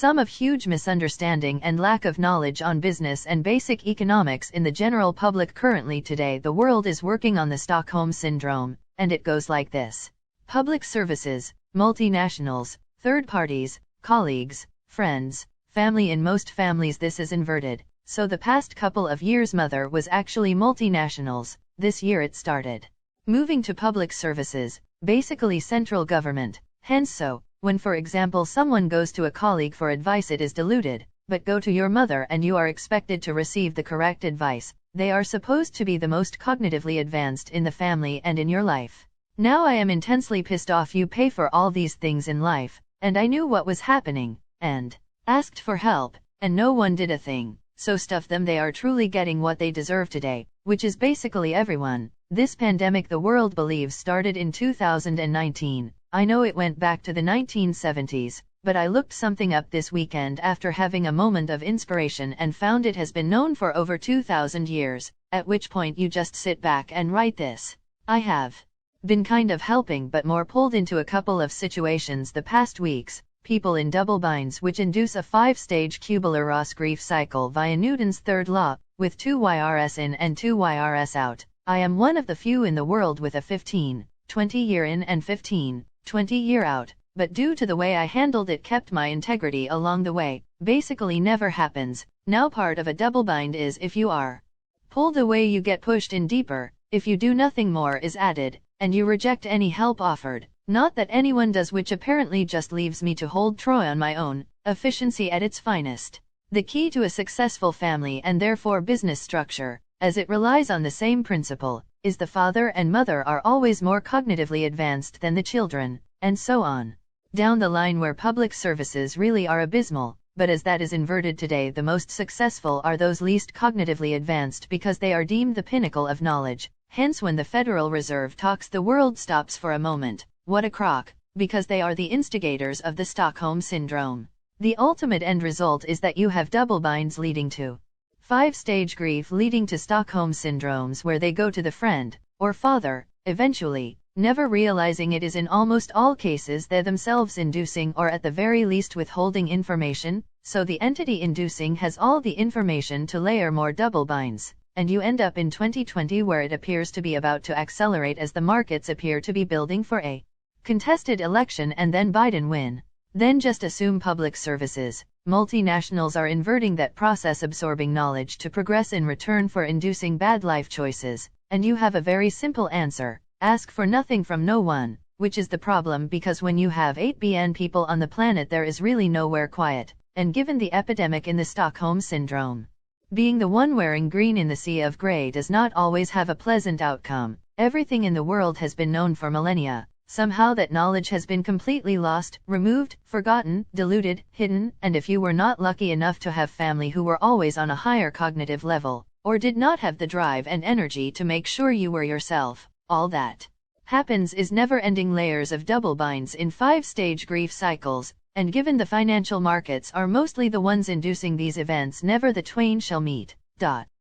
Some of huge misunderstanding and lack of knowledge on business and basic economics in the general public. Currently today the world is working on the Stockholm Syndrome, and it goes like this. Public services, multinationals, third parties, colleagues, friends, family. In most families this is inverted, so the past couple of years mother was actually multinationals, this year it started moving to public services, basically central government, hence so, when for example someone goes to a colleague for advice it is diluted, but go to your mother and you are expected to receive the correct advice. They are supposed to be the most cognitively advanced in the family and in your life. Now I am intensely pissed off you pay for all these things in life, and I knew what was happening, and asked for help, and no one did a thing, so stuff them. They are truly getting what they deserve today, which is basically everyone. This pandemic the world believes started in 2019, I know it went back to the 1970s, but I looked something up this weekend after having a moment of inspiration and found it has been known for over 2,000 years, at which point you just sit back and write this. I have been kind of helping but more pulled into a couple of situations the past weeks. People in double binds which induce a 5-stage Kubler-Ross grief cycle via Newton's third law, with 2 YRS in and 2 YRS out. I am one of the few in the world with a 15, 20 year in and 15, 20 year out, but due to the way I handled it kept my integrity along the way. Basically never happens. Now part of a double bind is if you are pulled away you get pushed in deeper, if you do nothing more is added, and you reject any help offered. Not that anyone does, which apparently just leaves me to hold Troy on my own. Efficiency at its finest. The key to a successful family and therefore business structure, as it relies on the same principle, is the father and mother are always more cognitively advanced than the children, and so on down the line, where public services really are abysmal. But as that is inverted today, the most successful are those least cognitively advanced because they are deemed the pinnacle of knowledge. Hence when the Federal Reserve talks the world stops for a moment. What a crock, because they are the instigators of the Stockholm Syndrome. The ultimate end result is that you have double binds leading to 5-stage grief, leading to Stockholm syndromes where they go to the friend, or father, eventually, never realizing it is in almost all cases they themselves inducing or at the very least withholding information, so the entity inducing has all the information to layer more double binds, and you end up in 2020 where it appears to be about to accelerate as the markets appear to be building for a contested election and then Biden win. Then just assume public services. Multinationals are inverting that process, absorbing knowledge to progress in return for inducing bad life choices, and you have a very simple answer. Ask for nothing from no one, which is the problem, because when you have 8 billion people on the planet there is really nowhere quiet, and given the epidemic in the Stockholm Syndrome, being the one wearing green in the sea of gray does not always have a pleasant outcome. Everything in the world has been known for millennia. Somehow that knowledge has been completely lost, removed, forgotten, diluted, hidden, and if you were not lucky enough to have family who were always on a higher cognitive level, or did not have the drive and energy to make sure you were yourself, all that happens is never-ending layers of double binds in 5-stage grief cycles, and given the financial markets are mostly the ones inducing these events, never the twain shall meet.